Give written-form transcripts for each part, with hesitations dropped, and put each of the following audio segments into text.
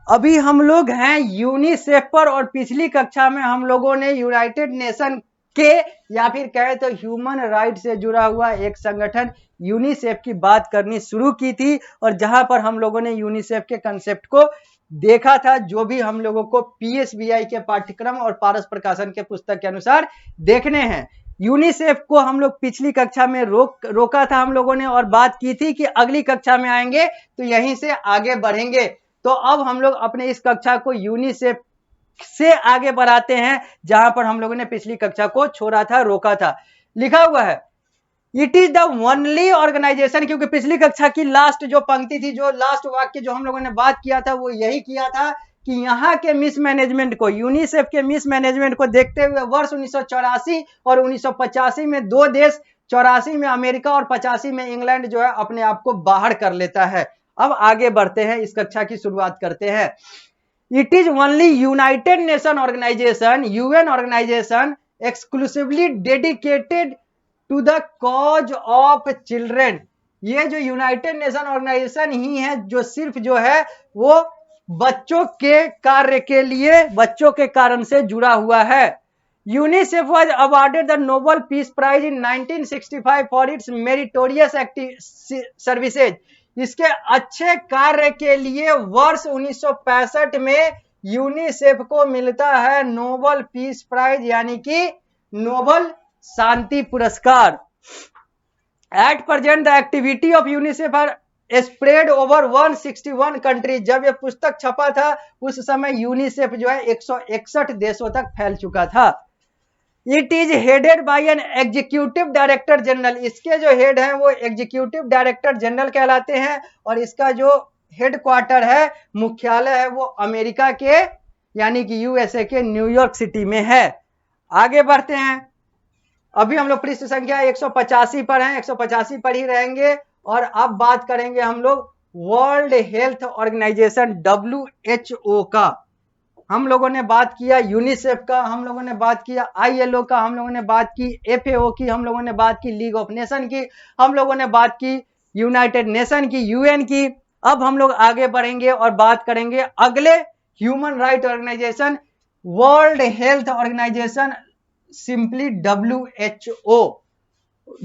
अभी हम लोग हैं यूनिसेफ पर और पिछली कक्षा में हम लोगों ने यूनाइटेड नेशन के या फिर कहे तो ह्यूमन राइट से जुड़ा हुआ एक संगठन यूनिसेफ की बात करनी शुरू की थी और जहां पर हम लोगों ने यूनिसेफ के कंसेप्ट को देखा था, जो भी हम लोगों को पीएसबीआई के पाठ्यक्रम और पारस प्रकाशन के पुस्तक के अनुसार देखने हैं। यूनिसेफ को हम लोग पिछली कक्षा में रोका था हम लोगों ने और बात की थी कि अगली कक्षा में आएंगे तो यहीं से आगे बढ़ेंगे। तो अब हम लोग अपने इस कक्षा को यूनिसेफ से आगे बढ़ाते हैं जहां पर हम लोगों ने पिछली कक्षा को छोड़ा था, रोका था। लिखा हुआ है it is the only organization, क्योंकि पिछली कक्षा की लास्ट जो पंक्ति थी, जो लास्ट वाक्य जो हम लोगों ने बात किया था वो यही किया था कि यहाँ के मिसमैनेजमेंट को, यूनिसेफ के मिसमैनेजमेंट को देखते हुए वर्ष 1984 और 1985 में दो देश, 84 में अमेरिका और 85 में इंग्लैंड जो है अपने आप को बाहर कर लेता है। अब आगे बढ़ते हैं, इस कक्षा की शुरुआत करते हैं। It is only United Nation organization, UN organization exclusively dedicated to the cause of children. ये जो यूनाइटेड नेशन ऑर्गेनाइजेशन ही है जो सिर्फ जो है वो बच्चों के कार्य के लिए, बच्चों के कारण से जुड़ा हुआ है। UNICEF was awarded the Nobel peace prize in 1965 for its meritorious services. इसके अच्छे कार्य के लिए वर्ष 1965 में यूनिसेफ को मिलता है नोबेल पीस प्राइज, यानी कि नोबेल शांति पुरस्कार। At present the activity of UNICEF are spread over 161 countries. जब यह पुस्तक छपा था उस समय यूनिसेफ जो है 161 देशों तक फैल चुका था। It is headed by an executive director general. इसके जो हेड हैं वो एग्जीक्यूटिव डायरेक्टर जनरल कहलाते हैं और इसका जो हेडक्वार्टर है, मुख्यालय है, वो अमेरिका के यानी कि यूएसए के न्यूयॉर्क सिटी में है। आगे बढ़ते हैं, अभी हम लोग पृष्ठ संख्या 185 पर हैं, 185 पर ही रहेंगे और अब बात करेंगे हम लोग वर्ल्ड हेल्थ ऑर्गेनाइजेशन WHO का। हम लोगों ने बात किया यूनिसेफ का, हम लोगों ने बात किया ILO का, हम लोगों ने बात की FAO की, हम लोगों ने बात की लीग ऑफ नेशन की, हम लोगों ने बात की यूनाइटेड नेशन की, यूएन की। अब हम लोग आगे बढ़ेंगे और बात करेंगे अगले human right organization, world health organization, simply WHO।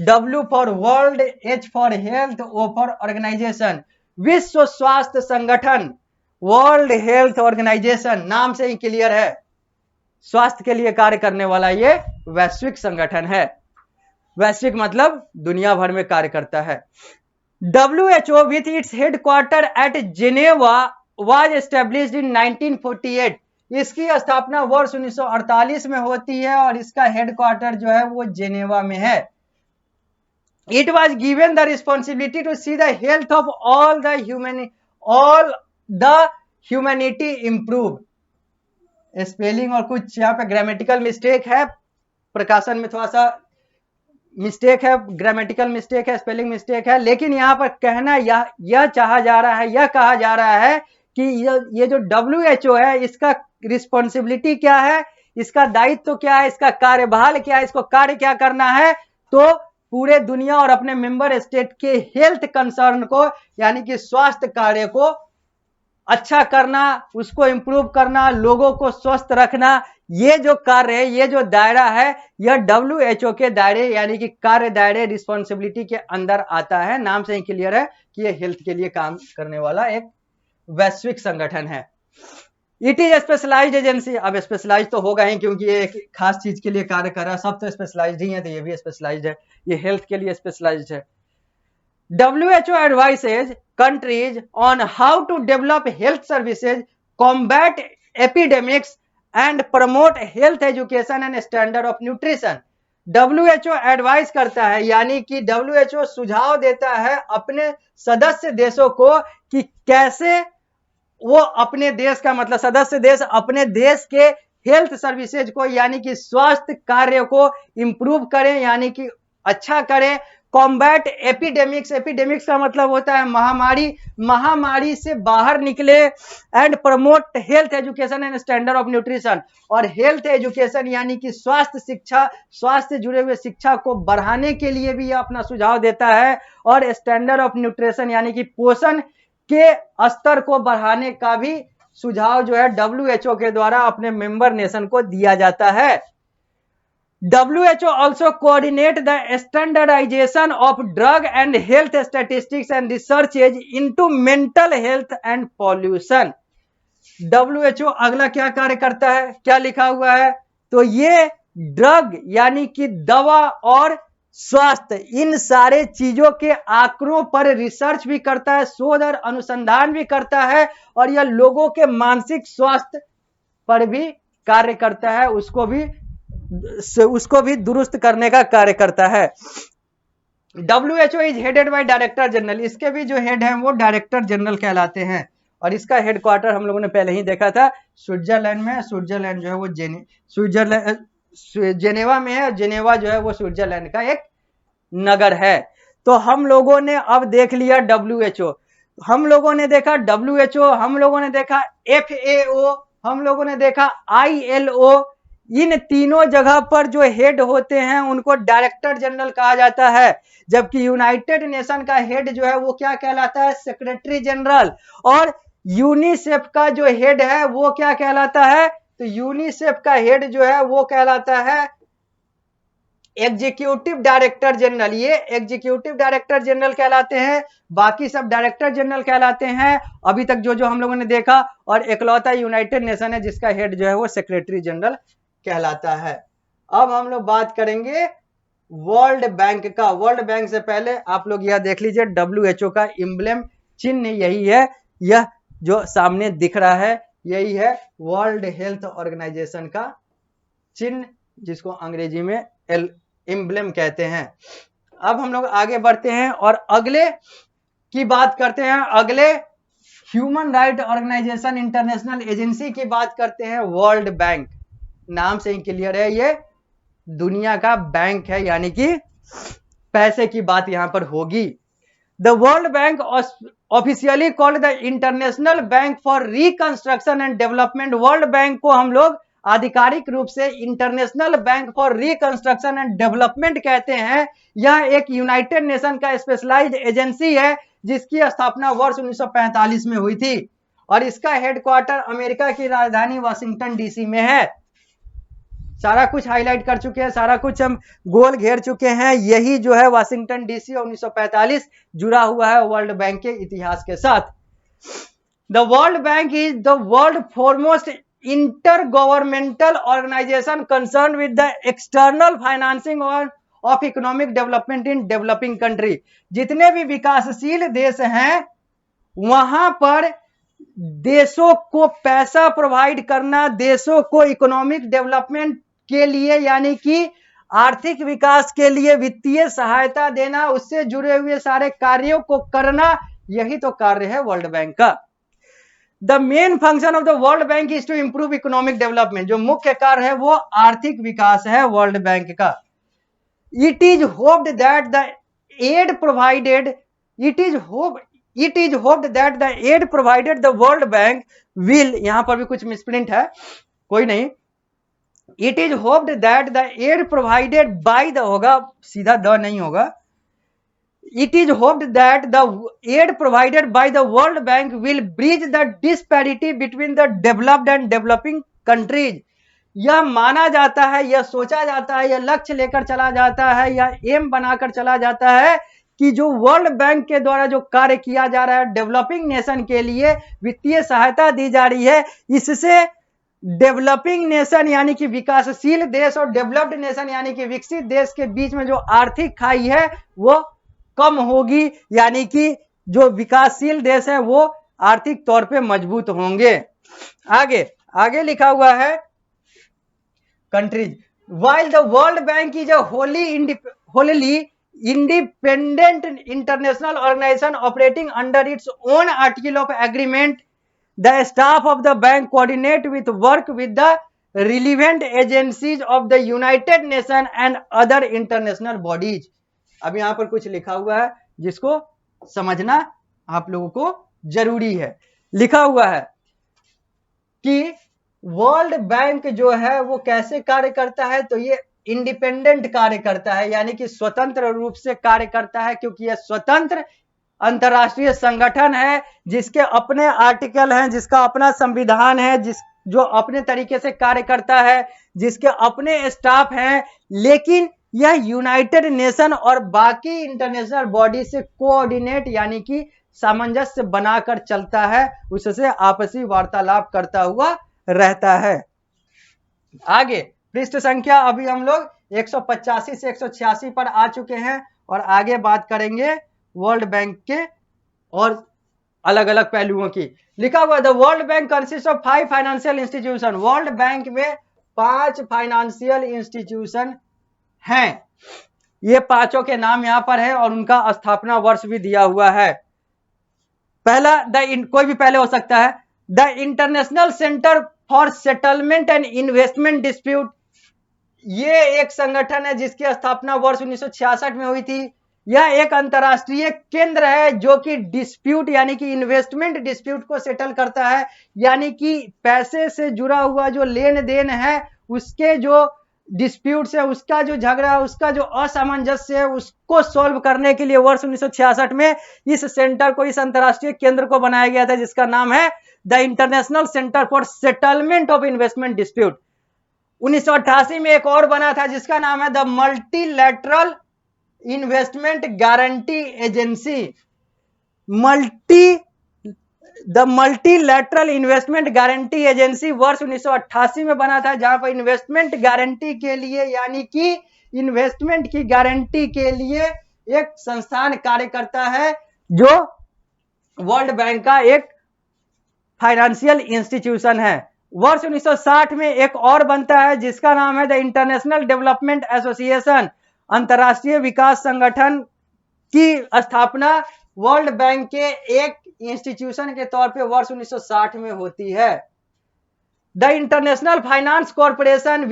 W for world, H for health, O for organization. विश्व स्वास्थ्य संगठन, वर्ल्ड हेल्थ ऑर्गेनाइजेशन, नाम से ही क्लियर है, स्वास्थ्य के लिए कार्य करने वाला ये वैश्विक संगठन है। वैश्विक मतलब दुनिया भर में कार्य करता है। WHO with its headquarter at Geneva was established in 1948। इसकी स्थापना वर्ष 1948 में होती है और इसका हेडक्वार्टर जो है वो जेनेवा में है। It was given the responsibility to see the health of all the humanity improve। Spelling और कुछ यहाँ पे ग्रामेटिकल मिस्टेक है, प्रकाशन में थोड़ा सा मिस्टेक है, ग्रामेटिकल मिस्टेक है, स्पेलिंग मिस्टेक है, लेकिन यहाँ पर कहना यह चाहा जा रहा है, यह कहा जा रहा है कि ये जो WHO है इसका रिस्पॉन्सिबिलिटी क्या है, इसका दायित्व क्या है, इसका कार्यभार क्या है, इसको कार्य क्या करना है, तो पूरे दुनिया और अपने मेंबर स्टेट के हेल्थ कंसर्न को यानी कि स्वास्थ्य कार्य को अच्छा करना, उसको इंप्रूव करना, लोगों को स्वस्थ रखना, ये जो कार्य है, ये जो दायरा है, यह WHO के दायरे यानी कि कार्य दायरे, रिस्पॉन्सिबिलिटी के अंदर आता है। नाम से ही क्लियर है कि ये हेल्थ के लिए काम करने वाला एक वैश्विक संगठन है। It is specialized agency. अब स्पेशलाइज तो होगा ही क्योंकि ये एक खास चीज के लिए कार्य कर रहा है, सब तो स्पेशलाइज्ड ही है, तो ये भी स्पेशलाइज्ड है, ये हेल्थ के लिए स्पेशलाइज्ड है। WHO advises countries on how to develop health services, combat epidemics and promote health education and standard of nutrition। WHO advice करता है यानी कि WHO सुझाव देता है अपने सदस्य देशों को कि कैसे वो अपने देश का मतलब सदस्य देश अपने देश के हेल्थ सर्विसेज को यानी कि स्वास्थ्य कार्य को इंप्रूव करें यानी कि अच्छा करें। कॉम्बैट एपिडेमिक्स, एपिडेमिक्स का मतलब होता है महामारी, महामारी से बाहर निकले। And promote health education and standard of nutrition, और हेल्थ एजुकेशन यानी कि स्वास्थ्य शिक्षा, स्वास्थ्य से जुड़े हुए शिक्षा को बढ़ाने के लिए भी यह अपना सुझाव देता है। और स्टैंडर्ड ऑफ न्यूट्रिशन यानी कि पोषण के स्तर को बढ़ाने का भी सुझाव जो है WHO के द्वारा अपने मेंबर नेशन को दिया जाता है। WHO also coordinate the standardization of drug and health statistics and researches into mental health and pollution। WHO अगला क्या कार्य करता है, क्या लिखा हुआ है, तो ये ड्रग यानी कि दवा और स्वास्थ्य, इन सारे चीजों के आंकड़ों पर रिसर्च भी करता है, शोध और अनुसंधान भी करता है, और यह लोगों के मानसिक स्वास्थ्य पर भी कार्य करता है, उसको भी दुरुस्त करने का कार्य करता है। WHO is headed by director general, इसके भी जो हेड हैं वो डायरेक्टर जनरल कहलाते हैं, और इसका हेडक्वार्टर हम लोगों ने पहले ही देखा था स्विट्जरलैंड में। स्विट्जरलैंड जो है वो जेनेवा में है, जेनेवा जो है वो स्विट्जरलैंड का एक नगर है। तो हम लोगों ने अब देख लिया WHO, हम लोगों ने देखा WHO, हम लोगों ने देखा FAO, हम लोगों ने देखा ILO। इन तीनों जगह पर जो हेड होते हैं उनको डायरेक्टर जनरल कहा जाता है, जबकि यूनाइटेड नेशन का हेड जो है वो क्या कहलाता है, सेक्रेटरी जनरल। और यूनिसेफ का जो हेड है वो क्या कहलाता है, तो यूनिसेफ का हेड जो है वो कहलाता है एग्जीक्यूटिव डायरेक्टर जनरल। ये एग्जीक्यूटिव डायरेक्टर जनरल कहलाते हैं, बाकी सब डायरेक्टर जनरल कहलाते हैं अभी तक जो हम लोगों ने देखा। और एकलौता यूनाइटेड नेशन है जिसका हेड जो है वो सेक्रेटरी जनरल कहलाता है। अब हम लोग बात करेंगे वर्ल्ड बैंक का। वर्ल्ड बैंक से पहले आप लोग यह देख लीजिए, WHO का एम्ब्लेम चिन्ह यही है, यह जो सामने दिख रहा है यही है वर्ल्ड हेल्थ ऑर्गेनाइजेशन का चिन्ह, जिसको अंग्रेजी में एम्ब्लेम कहते हैं। अब हम लोग आगे बढ़ते हैं और अगले की बात करते हैं। अगले human right organization international agency की बात करते हैं, वर्ल्ड बैंक। नाम से ही क्लियर है, ये दुनिया का बैंक है, यानी कि पैसे की बात यहां पर होगी। The world bank officially called the international bank for reconstruction and development. World bank को हम लोग आधिकारिक रूप से international bank for reconstruction and development कहते हैं। यह एक यूनाइटेड नेशन का स्पेशलाइज्ड एजेंसी है जिसकी स्थापना वर्ष 1945 में हुई थी, और इसका हेडक्वार्टर अमेरिका की राजधानी वाशिंगटन DC में है। सारा कुछ हाईलाइट कर चुके हैं, सारा कुछ हम गोल घेर चुके हैं। यही जो है वाशिंगटन DC 1945 जुड़ा हुआ है वर्ल्ड बैंक के इतिहास के साथ। The world bank is the world foremost intergovernmental organization concern with the external financing of economic development in developing country. जितने भी विकासशील देश हैं वहां पर देशों को पैसा प्रोवाइड करना, देशों को इकोनॉमिक डेवलपमेंट के लिए यानी कि आर्थिक विकास के लिए वित्तीय सहायता देना, उससे जुड़े हुए सारे कार्यों को करना, यही तो कार्य है वर्ल्ड बैंक का। The main function of the world bank is to improve economic development. जो मुख्य कार्य है वो आर्थिक विकास है वर्ल्ड बैंक का। It is hoped that the aid provided that the aid provided the World Bank will, यहां पर भी कुछ मिसप्रिंट है, कोई नहीं। It is hoped that the aid provided by the होगा, सीधा द नहीं होगा। It is hoped that the aid provided by the World Bank will bridge the disparity between the developed and developing countries। यह माना जाता है, यह सोचा जाता है, यह लक्ष्य लेकर चला जाता है, यह एम बनाकर चला जाता है कि जो वर्ल्ड बैंक के द्वारा जो कार्य किया जा रहा है डेवलपिंग नेशन के लिए, वित्तीय सहायता दी जा रही है, इससे डेवलपिंग नेशन यानी कि विकासशील देश और डेवलप्ड नेशन यानी कि विकसित देश के बीच में जो आर्थिक खाई है वो कम होगी, यानी कि जो विकासशील देश है वो आर्थिक तौर पे मजबूत होंगे। आगे लिखा हुआ है countries. While the World Bank is a wholly independent international organization operating under its own article of agreement, the staff of the bank coordinate with work with the relevant agencies of the United Nations and other international bodies। अब यहां पर कुछ लिखा हुआ है जिसको समझना आप लोगों को जरूरी है। लिखा हुआ है कि वर्ल्ड बैंक जो है वो कैसे कार्य करता है, तो ये इंडिपेंडेंट कार्य करता है, यानी कि स्वतंत्र रूप से कार्य करता है, क्योंकि यह स्वतंत्र अंतरराष्ट्रीय संगठन है, जिसके अपने आर्टिकल हैं, जिसका अपना संविधान है, जो अपने तरीके से कार्य करता है, जिसके अपने स्टाफ हैं, लेकिन यह यूनाइटेड नेशन और बाकी इंटरनेशनल बॉडी से कोऑर्डिनेट यानी कि सामंजस्य बनाकर चलता है, उससे आपसी वार्तालाप करता हुआ रहता है। आगे पृष्ठ संख्या अभी हम लोग 185 से 186 पर आ चुके हैं और आगे बात करेंगे वर्ल्ड बैंक के और अलग अलग पहलुओं की। लिखा हुआ the world bank consist of 5 financial institution. World bank में 5 फाइनेंशियल इंस्टीट्यूशन हैं। ये पांचों के नाम यहां पर है और उनका स्थापना वर्ष भी दिया हुआ है। पहला कोई भी पहले हो सकता है। The international centre for settlement and investment dispute, ये एक संगठन है जिसकी स्थापना वर्ष 1966 में हुई थी। यह एक अंतरराष्ट्रीय केंद्र है जो कि डिस्प्यूट यानी कि इन्वेस्टमेंट डिस्प्यूट को सेटल करता है, यानी कि पैसे से जुड़ा हुआ जो लेन देन है उसके जो डिस्प्यूट्स है, उसका जो झगड़ा है, उसका जो असामंजस्य है, उसको सॉल्व करने के लिए वर्ष 1966 में इस सेंटर को, इस अंतरराष्ट्रीय केंद्र को बनाया गया था, जिसका नाम है the international centre for settlement of investment dispute. 1988 में एक और बना था जिसका नाम है the multilateral investment guarantee agency. The multilateral investment guarantee agency वर्ष 1988 में बना था, जहां पर इन्वेस्टमेंट गारंटी के लिए यानी कि इन्वेस्टमेंट की गारंटी के लिए एक संस्थान कार्य करता है जो वर्ल्ड बैंक का एक फाइनेंशियल इंस्टीट्यूशन है। वर्ष 1960 में एक और बनता है जिसका नाम है द इंटरनेशनल डेवलपमेंट एसोसिएशन। अंतरराष्ट्रीय विकास संगठन की स्थापना वर्ल्ड बैंक के एक इंस्टीट्यूशन के तौर पे वर्ष 1960 में होती है। द इंटरनेशनल फाइनेंस कॉर्पोरेशन,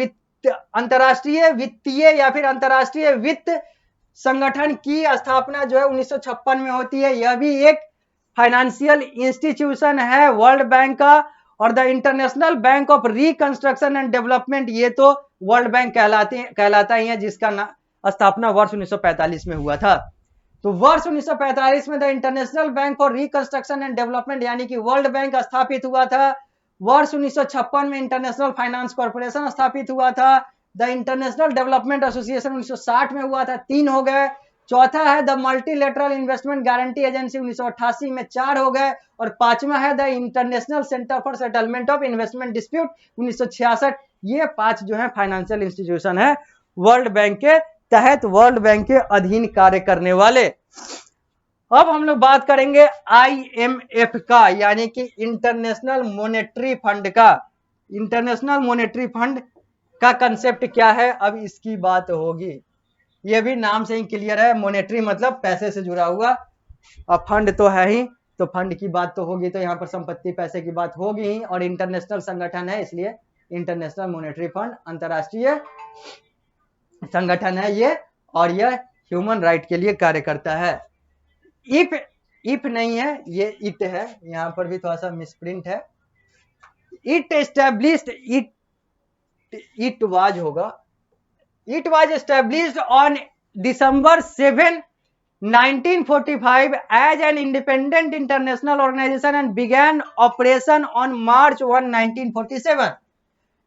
अंतरराष्ट्रीय वित्तीय या फिर अंतरराष्ट्रीय वित्त संगठन की स्थापना जो है 1956 में होती है। यह भी एक फाइनेंशियल इंस्टीट्यूशन है वर्ल्ड बैंक का। और the international bank of reconstruction and development, ये तो वर्ल्ड बैंक कहलाता ही है, जिसका स्थापना वर्ष 1945 में हुआ था। तो वर्ष 1945 में the international bank for reconstruction and development यानी कि वर्ल्ड बैंक स्थापित हुआ था। वर्ष 1956 में इंटरनेशनल फाइनेंस कॉर्पोरेशन स्थापित हुआ था। द इंटरनेशनल डेवलपमेंट एसोसिएशन 1960 में हुआ था, 3 हो गए। चौथा है the multilateral investment guarantee agency 1988 में 4 हो गए। और पांचवा है the international centre for settlement of investment dispute 1966। ये 5 जो है फाइनेंशियल इंस्टीट्यूशन है वर्ल्ड बैंक के तहत, वर्ल्ड बैंक के अधीन कार्य करने वाले। अब हम लोग बात करेंगे IMF का, यानी कि इंटरनेशनल मॉनेटरी फंड का। इंटरनेशनल मॉनेटरी फंड का कंसेप्ट क्या है, अब इसकी बात होगी। ये भी नाम से ही क्लियर है, मॉनेटरी मतलब पैसे से जुड़ा हुआ, अब फंड तो है ही, तो फंड की बात तो होगी, तो यहाँ पर संपत्ति पैसे की बात होगी ही। और इंटरनेशनल संगठन है इसलिए इंटरनेशनल मॉनेटरी फंड अंतरराष्ट्रीय संगठन है ये, और यह ह्यूमन राइट के लिए कार्य करता है। इफ नहीं है, ये इट है, यहाँ पर भी थोड़ा सा मिसप्रिंट है। इट एस्टैब्लिश्ड, इट वाज होगा, it was established on December 7, 1945 as an independent international organization and began operation on March 1, 1947।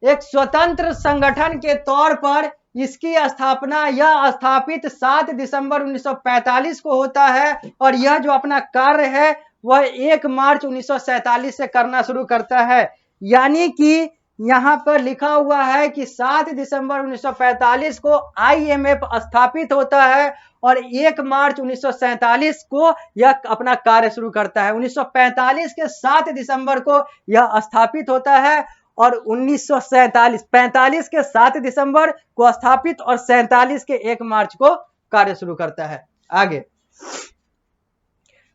एक स्वतंत्र संगठन के तौर पर इसकी स्थापना, यह स्थापित 7 दिसंबर 1945 को होता है और यह जो अपना कार्य है वह 1 मार्च 1947 से करना शुरू करता है। यानी कि यहां पर लिखा हुआ है कि 7 दिसंबर 1945 को IMF स्थापित होता है और 1 मार्च 1947 को यह अपना कार्य शुरू करता है। 1945 के 7 दिसंबर को यह स्थापित होता है और 45 के 7 दिसंबर को स्थापित और 47 के 1 मार्च को कार्य शुरू करता है। आगे,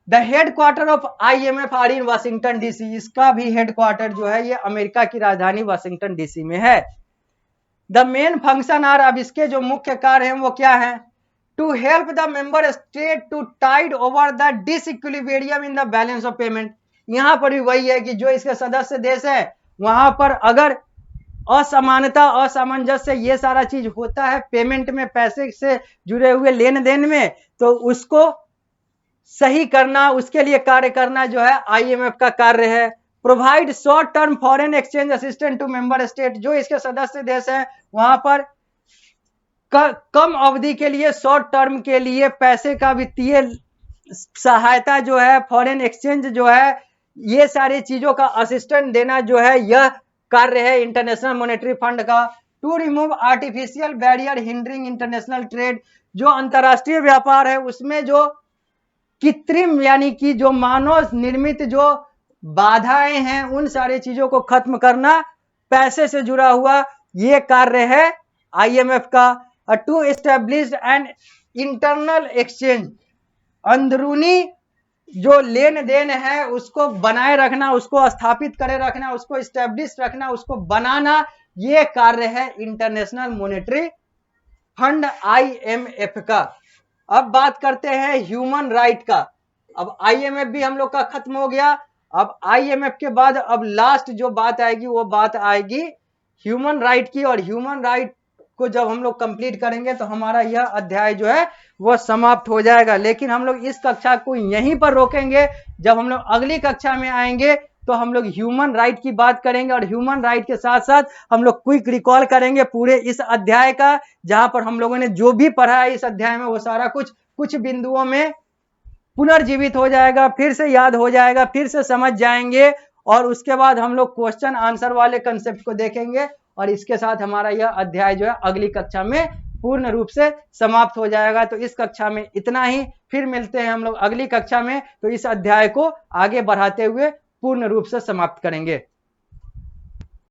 the headquarter of IMF are in Washington DC। इसका भी हेडक्वार्टर जो है ये अमेरिका की राजधानी वाशिंगटन DC में है। द मेन फंक्शन आर, अब इसके जो मुख्य कार्य हैं वो क्या है? To help the member state to tide over the disequilibrium in the balance of payment. यहाँ पर भी वही है कि जो इसके सदस्य देश है वहां पर अगर असमानता, असामंजस्य, ये सारा चीज होता है पेमेंट में, पैसे से जुड़े हुए लेन देन में, तो उसको सही करना, उसके लिए कार्य करना जो है आईएमएफ का कार्य है। Provide short term foreign exchange assistant to member state, जो इसके सदस्य देश हैं वहां पर कम अवधि के लिए, शॉर्ट टर्म के लिए पैसे का वित्तीय सहायता जो है, फॉरेन एक्सचेंज जो है, ये सारी चीजों का असिस्टेंट देना जो है, यह कार्य है इंटरनेशनल मॉनेटरी फंड का। To remove artificial barrier hindering international trade, जो अंतरराष्ट्रीय व्यापार है उसमें जो कृत्रिम यानी कि जो मानव निर्मित जो बाधाएं हैं, उन सारी चीजों को खत्म करना, पैसे से जुड़ा हुआ ये कार्य है आईएमएफ का। To establish an internal exchange, अंदरूनी जो लेन देन है उसको बनाए रखना, उसको स्थापित करे रखना, उसको एस्टेब्लिश रखना, उसको बनाना, ये कार्य है इंटरनेशनल मॉनेटरी फंड आईएमएफ का। अब बात करते हैं ह्यूमन राइट का। अब आईएमएफ भी हम लोग का खत्म हो गया। अब आईएमएफ के बाद अब लास्ट जो बात आएगी वो बात आएगी ह्यूमन राइट की, और ह्यूमन राइट को जब हम लोग कंप्लीट करेंगे तो हमारा यह अध्याय जो है वो समाप्त हो जाएगा। लेकिन हम लोग इस कक्षा को यहीं पर रोकेंगे। जब हम लोग अगली कक्षा में आएंगे तो हम लोग ह्यूमन राइट की बात करेंगे, और ह्यूमन राइट के साथ साथ हम लोग क्विक रिकॉल करेंगे पूरे इस अध्याय का, जहां पर हम लोगों ने जो भी पढ़ा है इस अध्याय में वो सारा कुछ बिंदुओं में पुनर्जीवित हो जाएगा, फिर से याद हो जाएगा, फिर से समझ जाएंगे, और उसके बाद हम लोग क्वेश्चन आंसर वाले कंसेप्ट को देखेंगे, और इसके साथ हमारा यह अध्याय जो है अगली कक्षा में पूर्ण रूप से समाप्त हो जाएगा। तो इस कक्षा में इतना ही, फिर मिलते हैं हम लोग अगली कक्षा में, तो इस अध्याय को आगे बढ़ाते हुए पूर्ण रूप से समाप्त करेंगे।